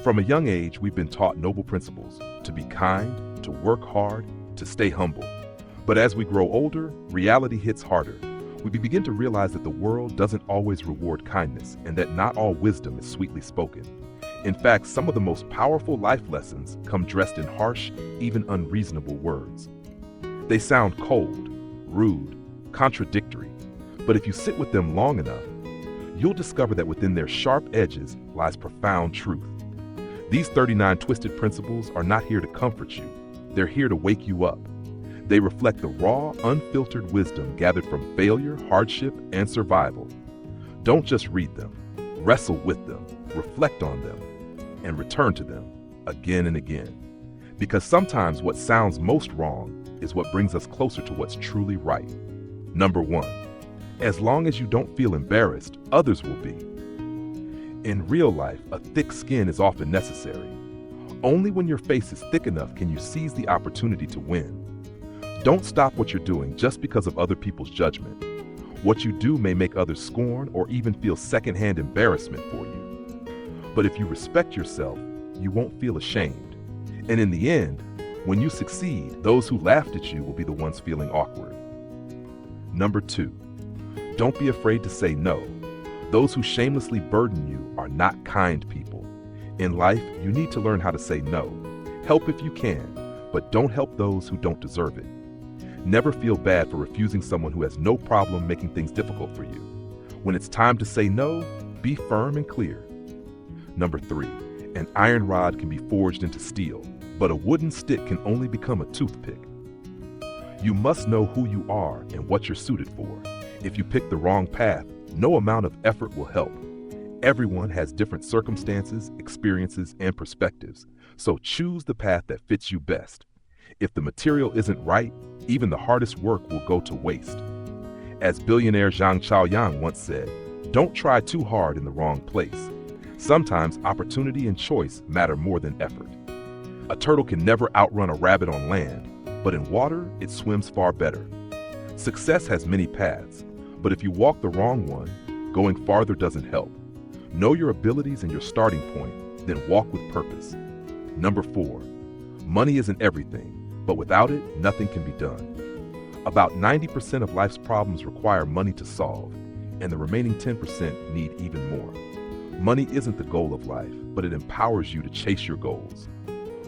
From a young age, we've been taught noble principles: to be kind, to work hard, to stay humble. But as we grow older, reality hits harder. We begin to realize that the world doesn't always reward kindness, and that not all wisdom is sweetly spoken. In fact, some of the most powerful life lessons come dressed in harsh, even unreasonable words. They sound cold, rude, contradictory, but if you sit with them long enough, you'll discover that within their sharp edges lies profound truth. These 39 twisted principles are not here to comfort you. They're here to wake you up. They reflect the raw, unfiltered wisdom gathered from failure, hardship, and survival. Don't just read them. Wrestle with them, reflect on them, and return to them again and again. Because sometimes what sounds most wrong is what brings us closer to what's truly right. Number 1, as long as you don't feel embarrassed, others will be. In real life, a thick skin is often necessary. Only when your face is thick enough can you seize the opportunity to win. Don't stop what you're doing just because of other people's judgment. What you do may make others scorn or even feel secondhand embarrassment for you. But if you respect yourself, you won't feel ashamed. And in the end, when you succeed, those who laughed at you will be the ones feeling awkward. Number 2, don't be afraid to say no. Those who shamelessly burden you are not kind people. In life, you need to learn how to say no. Help if you can, but don't help those who don't deserve it. Never feel bad for refusing someone who has no problem making things difficult for you. When it's time to say no, be firm and clear. Number 3, an iron rod can be forged into steel, but a wooden stick can only become a toothpick. You must know who you are and what you're suited for. If you pick the wrong path, no amount of effort will help. Everyone has different circumstances, experiences, and perspectives, so choose the path that fits you best. If the material isn't right, even the hardest work will go to waste. As billionaire Zhang Chaoyang once said, don't try too hard in the wrong place. Sometimes opportunity and choice matter more than effort. A turtle can never outrun a rabbit on land, but in water, it swims far better. Success has many paths, but if you walk the wrong one, going farther doesn't help. Know your abilities and your starting point, then walk with purpose. Number 4, money isn't everything, but without it, nothing can be done. About 90% of life's problems require money to solve, and the remaining 10% need even more. Money isn't the goal of life, but it empowers you to chase your goals.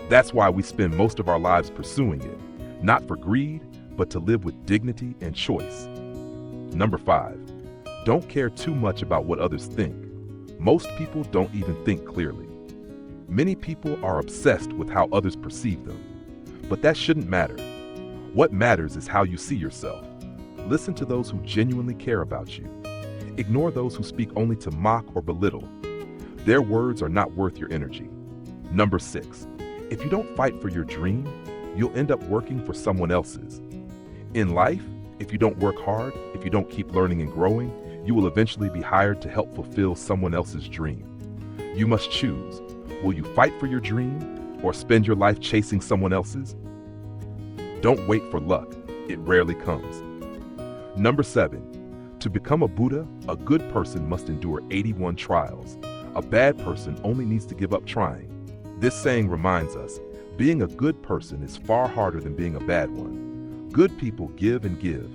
That's why we spend most of our lives pursuing it, not for greed, but to live with dignity and choice. Number 5, don't care too much about what others think. Most people don't even think clearly. Many people are obsessed with how others perceive them, but that shouldn't matter. What matters is how you see yourself. Listen to those who genuinely care about you. Ignore those who speak only to mock or belittle. Their words are not worth your energy. Number 6, if you don't fight for your dream, you'll end up working for someone else's. In life, if you don't work hard, if you don't keep learning and growing, you will eventually be hired to help fulfill someone else's dream. You must choose. Will you fight for your dream or spend your life chasing someone else's? Don't wait for luck. It rarely comes. Number 7, to become a Buddha, a good person must endure 81 trials. A bad person only needs to give up trying. This saying reminds us, being a good person is far harder than being a bad one. Good people give and give.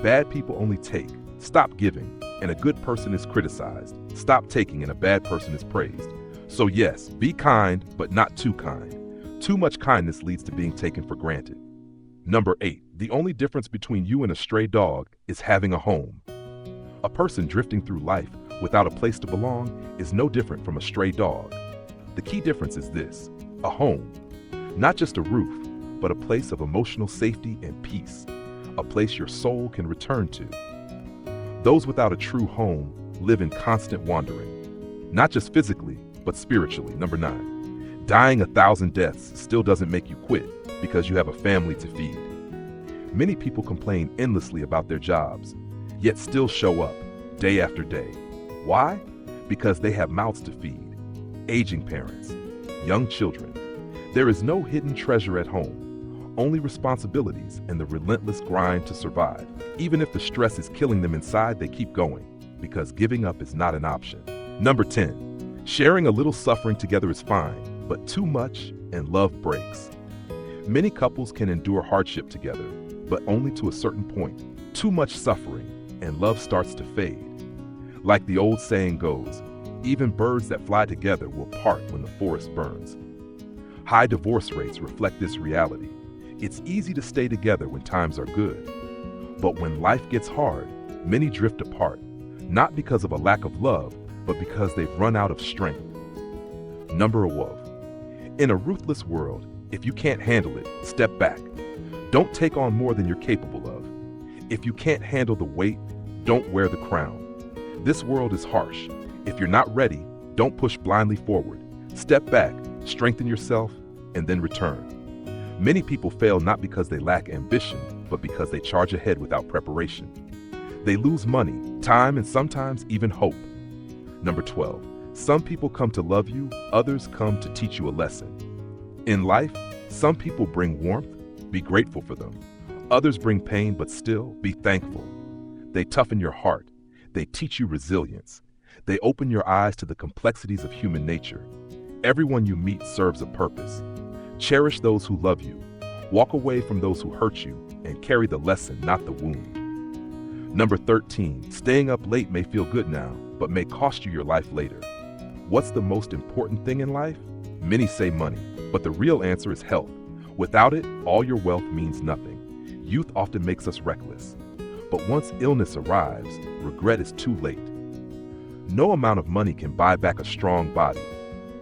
Bad people only take. Stop giving, and a good person is criticized. Stop taking, and a bad person is praised. So yes, be kind, but not too kind. Too much kindness leads to being taken for granted. Number 8, the only difference between you and a stray dog is having a home. A person drifting through life without a place to belong is no different from a stray dog. The key difference is this: a home. Not just a roof, but a place of emotional safety and peace. A place your soul can return to. Those without a true home live in constant wandering. Not just physically, but spiritually. Number 9, dying 1,000 deaths still doesn't make you quit because you have a family to feed. Many people complain endlessly about their jobs, yet still show up day after day. Why? Because they have mouths to feed, aging parents, young children. There is no hidden treasure at home, only responsibilities and the relentless grind to survive. Even if the stress is killing them inside, they keep going because giving up is not an option. Number 10, Sharing a little suffering together is fine, but too much and love breaks. Many couples can endure hardship together, but only to a certain point. Too much suffering and love starts to fade. Like the old saying goes, even birds that fly together will part when the forest burns. High divorce rates reflect this reality. It's easy to stay together when times are good. But when life gets hard, many drift apart, not because of a lack of love, but because they've run out of strength. Number 12. In a ruthless world, if you can't handle it, step back. Don't take on more than you're capable of. If you can't handle the weight, don't wear the crown. This world is harsh. If you're not ready, don't push blindly forward. Step back, strengthen yourself, and then return. Many people fail not because they lack ambition, but because they charge ahead without preparation. They lose money, time, and sometimes even hope. Number 12. Some people come to love you, others come to teach you a lesson. In life, some people bring warmth, be grateful for them. Others bring pain, but still be thankful. They toughen your heart. They teach you resilience. They open your eyes to the complexities of human nature. Everyone you meet serves a purpose. Cherish those who love you. Walk away from those who hurt you and carry the lesson, not the wound. Number 13. Staying up late may feel good now, but may cost you your life later. What's the most important thing in life? Many say money, but the real answer is health. Without it, all your wealth means nothing. Youth often makes us reckless. But once illness arrives, regret is too late. No amount of money can buy back a strong body.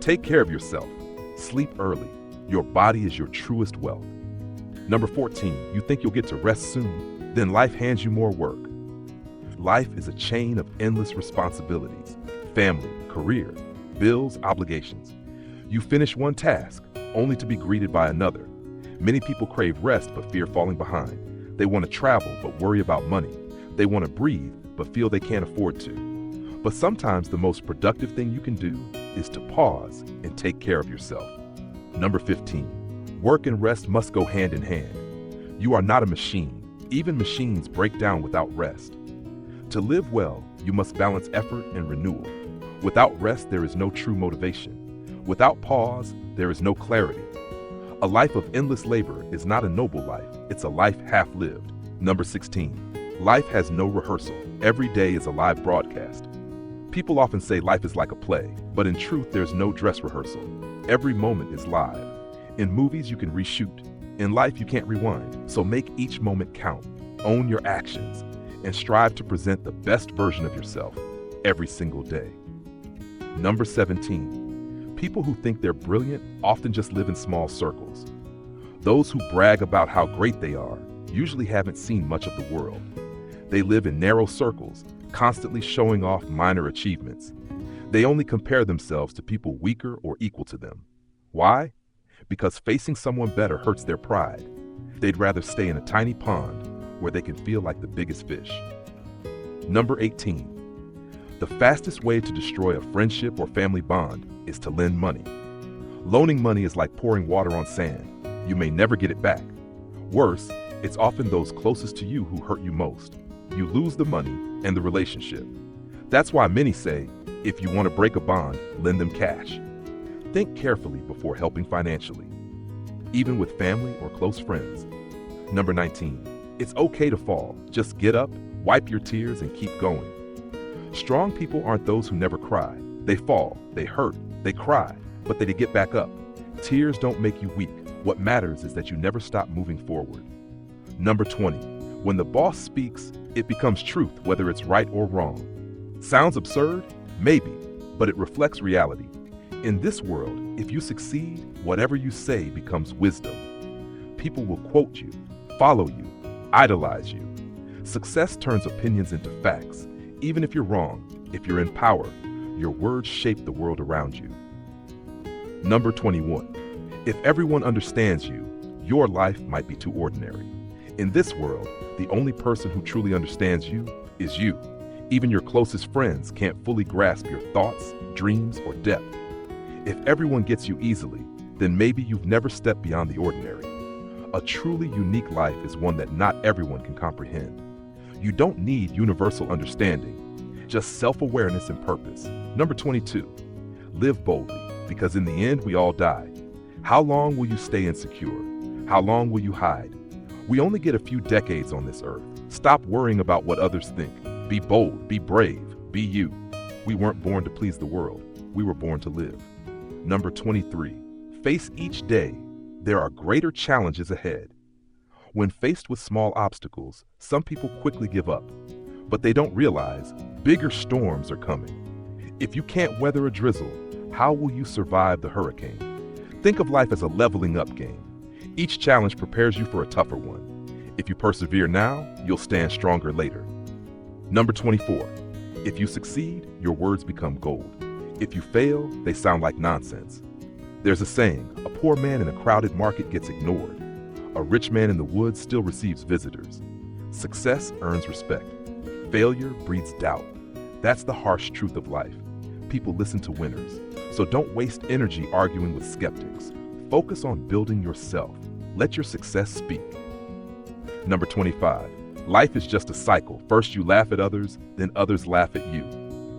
Take care of yourself. Sleep early. Your body is your truest wealth. Number 14. You think you'll get to rest soon? Then life hands you more work. Life is a chain of endless responsibilities. Family, career, bills, obligations. You finish one task, only to be greeted by another. Many people crave rest but fear falling behind. They want to travel but worry about money. They want to breathe but feel they can't afford to. But sometimes the most productive thing you can do is to pause and take care of yourself. Number 15. Work and rest must go hand in hand. You are not a machine. Even machines break down without rest. To live well, you must balance effort and renewal. Without rest, there is no true motivation. Without pause, there is no clarity. A life of endless labor is not a noble life. It's a life half-lived. Number 16. Life has no rehearsal. Every day is a live broadcast. People often say life is like a play, but in truth, there's no dress rehearsal. Every moment is live. In movies, you can reshoot. In life, you can't rewind. So make each moment count. Own your actions and strive to present the best version of yourself every single day. Number 17. People who think they're brilliant often just live in small circles. Those who brag about how great they are usually haven't seen much of the world. They live in narrow circles, constantly showing off minor achievements. They only compare themselves to people weaker or equal to them. Why? Because facing someone better hurts their pride. They'd rather stay in a tiny pond where they can feel like the biggest fish. Number 18. The fastest way to destroy a friendship or family bond is to lend money. Loaning money is like pouring water on sand. You may never get it back. Worse, it's often those closest to you who hurt you most. You lose the money and the relationship. That's why many say, if you want to break a bond, lend them cash. Think carefully before helping financially, even with family or close friends. Number 19. It's okay to fall. Just get up, wipe your tears, and keep going. Strong people aren't those who never cry. They fall, they hurt, they cry, but they get back up. Tears don't make you weak. What matters is that you never stop moving forward. Number 20. When the boss speaks, it becomes truth, whether it's right or wrong. Sounds absurd? Maybe, but it reflects reality. In this world, if you succeed, whatever you say becomes wisdom. People will quote you, follow you, idolize you. Success turns opinions into facts. Even if you're wrong, if you're in power, your words shape the world around you. Number 21. If everyone understands you, your life might be too ordinary. In this world, the only person who truly understands you is you. Even your closest friends can't fully grasp your thoughts, dreams, or depth. If everyone gets you easily, then maybe you've never stepped beyond the ordinary. A truly unique life is one that not everyone can comprehend. You don't need universal understanding, just self-awareness and purpose. Number 22. Live boldly, because in the end, we all die. How long will you stay insecure? How long will you hide? We only get a few decades on this earth. Stop worrying about what others think. Be bold, be brave, be you. We weren't born to please the world. We were born to live. Number 23, face each day. There are greater challenges ahead. When faced with small obstacles, some people quickly give up, but they don't realize bigger storms are coming. If you can't weather a drizzle, how will you survive the hurricane? Think of life as a leveling up game. Each challenge prepares you for a tougher one. If you persevere now, you'll stand stronger later. Number 24, if you succeed, your words become gold. If you fail, they sound like nonsense. There's a saying, a poor man in a crowded market gets ignored. A rich man in the woods still receives visitors. Success earns respect. Failure breeds doubt. That's the harsh truth of life. People listen to winners. So don't waste energy arguing with skeptics. Focus on building yourself. Let your success speak. Number 25, life is just a cycle. First you laugh at others, then others laugh at you.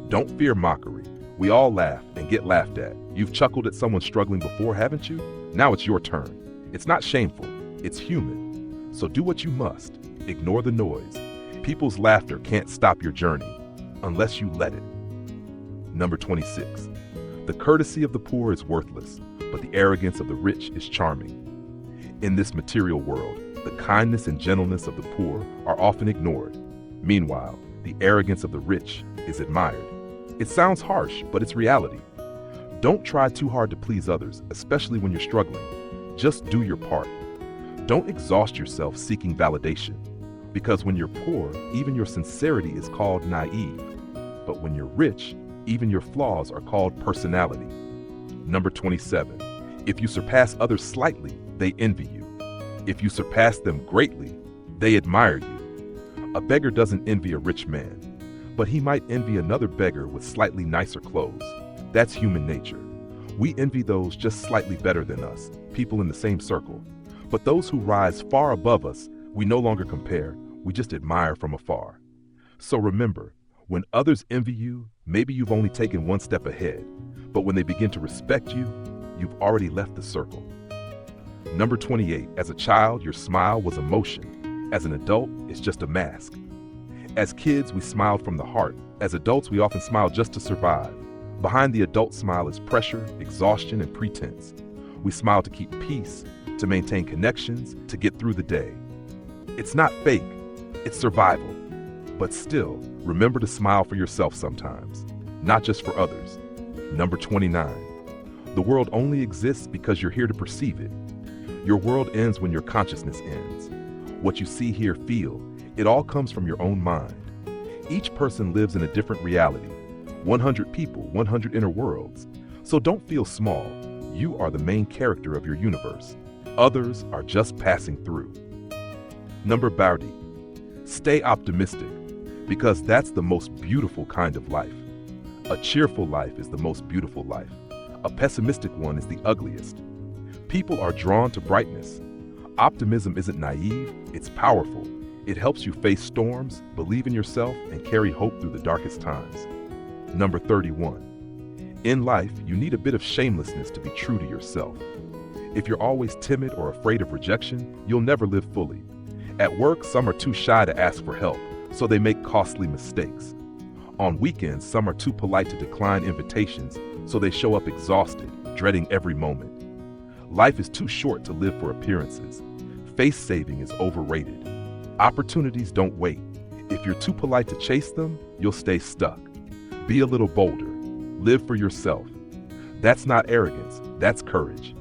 Don't fear mockery. We all laugh and get laughed at. You've chuckled at someone struggling before, haven't you? Now it's your turn. It's not shameful, it's human. So do what you must. Ignore the noise. People's laughter can't stop your journey unless you let it. Number 26, the courtesy of the poor is worthless, but the arrogance of the rich is charming. In this material world, the kindness and gentleness of the poor are often ignored. Meanwhile, the arrogance of the rich is admired. It sounds harsh, but it's reality. Don't try too hard to please others, especially when you're struggling. Just do your part. Don't exhaust yourself seeking validation, because when you're poor, even your sincerity is called naive. But when you're rich, even your flaws are called personality. Number 27, if you surpass others slightly, they envy you. If you surpass them greatly, they admire you. A beggar doesn't envy a rich man, but he might envy another beggar with slightly nicer clothes. That's human nature. We envy those just slightly better than us, people in the same circle. But those who rise far above us, we no longer compare, we just admire from afar. So remember, when others envy you, maybe you've only taken one step ahead, but when they begin to respect you, you've already left the circle. Number 28, as a child, your smile was emotion. As an adult, it's just a mask. As kids, we smiled from the heart. As adults, we often smile just to survive. Behind the adult smile is pressure, exhaustion, and pretense. We smile to keep peace, to maintain connections, to get through the day. It's not fake, it's survival. But still, remember to smile for yourself sometimes, not just for others. Number 29, the world only exists because you're here to perceive it. Your world ends when your consciousness ends. What you see, hear, feel, it all comes from your own mind. Each person lives in a different reality. 100 people, 100 inner worlds. So don't feel small. You are the main character of your universe. Others are just passing through. Number 30, stay optimistic, because that's the most beautiful kind of life. A cheerful life is the most beautiful life. A pessimistic one is the ugliest. People are drawn to brightness. Optimism isn't naive, it's powerful. It helps you face storms, believe in yourself, and carry hope through the darkest times. Number 31. In life, you need a bit of shamelessness to be true to yourself. If you're always timid or afraid of rejection, you'll never live fully. At work, some are too shy to ask for help, so they make costly mistakes. On weekends, some are too polite to decline invitations, so they show up exhausted, dreading every moment. Life is too short to live for appearances. Face saving is overrated. Opportunities don't wait. If you're too polite to chase them, you'll stay stuck. Be a little bolder. Live for yourself. That's not arrogance, that's courage.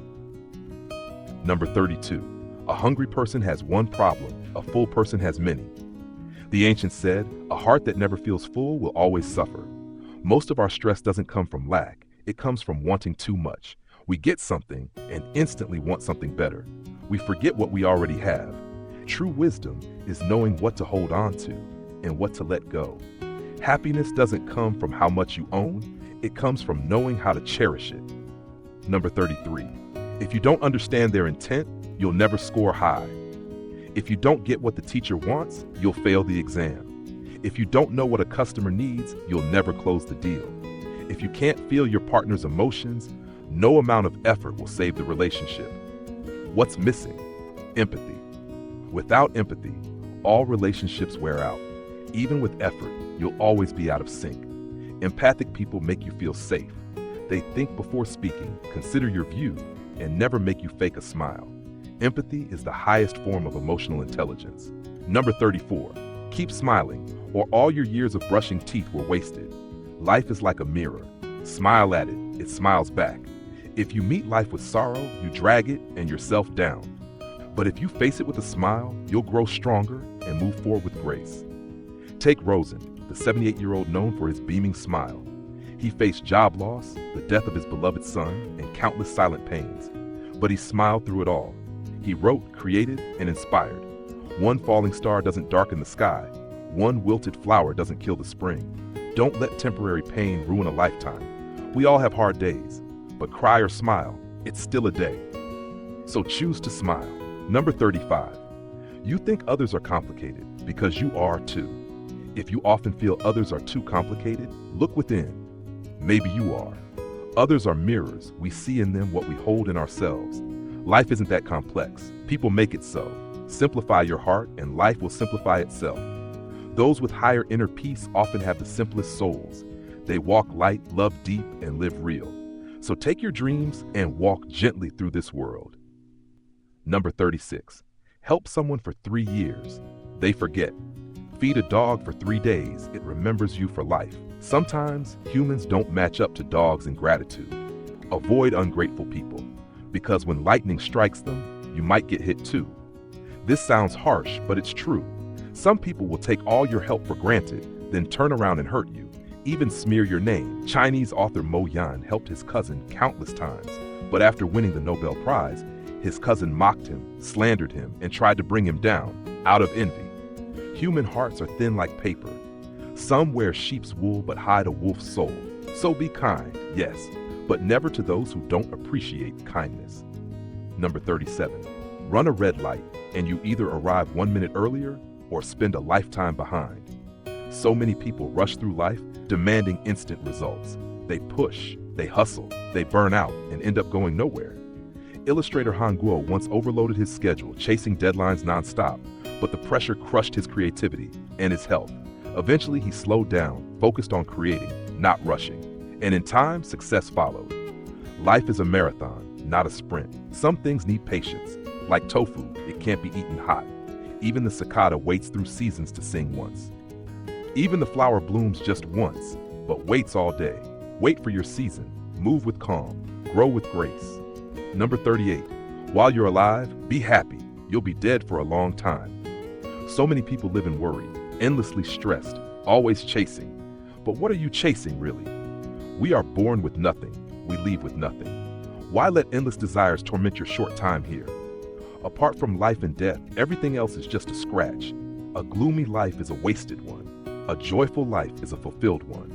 Number 32. A hungry person has one problem, a full person has many. The ancients said, a heart that never feels full will always suffer. Most of our stress doesn't come from lack, it comes from wanting too much. We get something and instantly want something better. We forget what we already have. True wisdom is knowing what to hold on to and what to let go. Happiness doesn't come from how much you own, it comes from knowing how to cherish it. Number 33. If you don't understand their intent, you'll never score high. If you don't get what the teacher wants, you'll fail the exam. If you don't know what a customer needs, you'll never close the deal. If you can't feel your partner's emotions, no amount of effort will save the relationship. What's missing? Empathy. Without empathy, all relationships wear out. Even with effort, you'll always be out of sync. Empathic people make you feel safe. They think before speaking, consider your view, and never make you fake a smile. Empathy is the highest form of emotional intelligence. Number 34, keep smiling, or all your years of brushing teeth were wasted. Life is like a mirror. Smile at it, it smiles back. If you meet life with sorrow, you drag it and yourself down. But if you face it with a smile, you'll grow stronger and move forward with grace. Take Rosen, the 78-year-old known for his beaming smile. He faced job loss, the death of his beloved son, and countless silent pains. But he smiled through it all. He wrote, created, and inspired. One falling star doesn't darken the sky. One wilted flower doesn't kill the spring. Don't let temporary pain ruin a lifetime. We all have hard days, but cry or smile, it's still a day. So choose to smile. Number 35. You think others are complicated because you are too. If you often feel others are too complicated, look within. Maybe you are. Others are mirrors. We see in them what we hold in ourselves. Life isn't that complex. People make it so. Simplify your heart and life will simplify itself. Those with higher inner peace often have the simplest souls. They walk light, love deep, and live real. So take your dreams and walk gently through this world. Number 36. Help someone for 3 years. They forget. Feed a dog for 3 days. It remembers you for life. Sometimes humans don't match up to dogs in gratitude. Avoid ungrateful people, because when lightning strikes them, you might get hit too. This sounds harsh, but it's true. Some people will take all your help for granted, then turn around and hurt you, even smear your name. Chinese author Mo Yan helped his cousin countless times, but after winning the Nobel Prize, his cousin mocked him, slandered him, and tried to bring him down, out of envy. Human hearts are thin like paper. Some wear sheep's wool but hide a wolf's soul. So be kind, yes, but never to those who don't appreciate kindness. Number 37. Run a red light, and you either arrive 1 minute earlier or spend a lifetime behind. So many people rush through life demanding instant results. They push, they hustle, they burn out, and end up going nowhere. Illustrator Han Guo once overloaded his schedule, chasing deadlines nonstop, but the pressure crushed his creativity and his health. Eventually, he slowed down, focused on creating, not rushing. And in time, success followed. Life is a marathon, not a sprint. Some things need patience. Like tofu, it can't be eaten hot. Even the cicada waits through seasons to sing once. Even the flower blooms just once, but waits all day. Wait for your season. Move with calm. Grow with grace. Number 38. While you're alive, be happy. You'll be dead for a long time. So many people live in worry, endlessly stressed, always chasing. But what are you chasing, really? We are born with nothing. We leave with nothing. Why let endless desires torment your short time here? Apart from life and death, everything else is just a scratch. A gloomy life is a wasted one. A joyful life is a fulfilled one.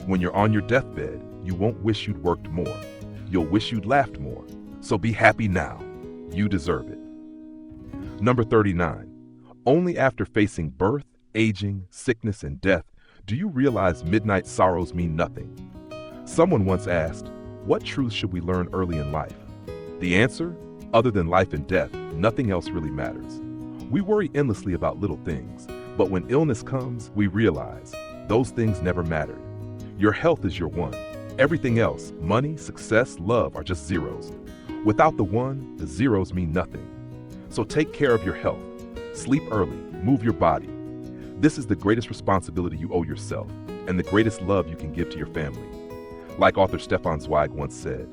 When you're on your deathbed, you won't wish you'd worked more. You'll wish you'd laughed more. So be happy now. You deserve it. Number 39. Only after facing birth, aging, sickness, and death do you realize midnight sorrows mean nothing. Someone once asked, what truths should we learn early in life? The answer? Other than life and death, nothing else really matters. We worry endlessly about little things, but when illness comes, we realize those things never mattered. Your health is your one. Everything else, money, success, love, are just zeros. Without the one, the zeros mean nothing. So take care of your health. Sleep early, move your body. This is the greatest responsibility you owe yourself, and the greatest love you can give to your family. Like author Stefan Zweig once said,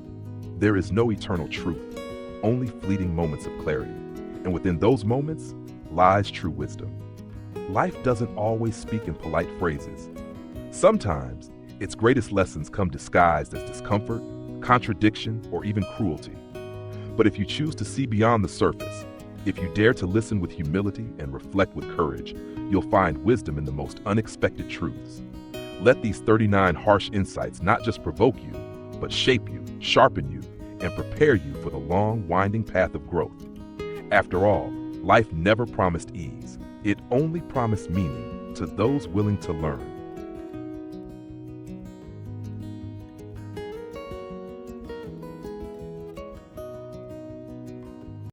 there is no eternal truth, only fleeting moments of clarity. And within those moments lies true wisdom. Life doesn't always speak in polite phrases. Sometimes its greatest lessons come disguised as discomfort, contradiction, or even cruelty. But if you choose to see beyond the surface, if you dare to listen with humility and reflect with courage, you'll find wisdom in the most unexpected truths. Let these 39 harsh insights not just provoke you, but shape you, sharpen you, and prepare you for the long, winding path of growth. After all, life never promised ease. It only promised meaning to those willing to learn.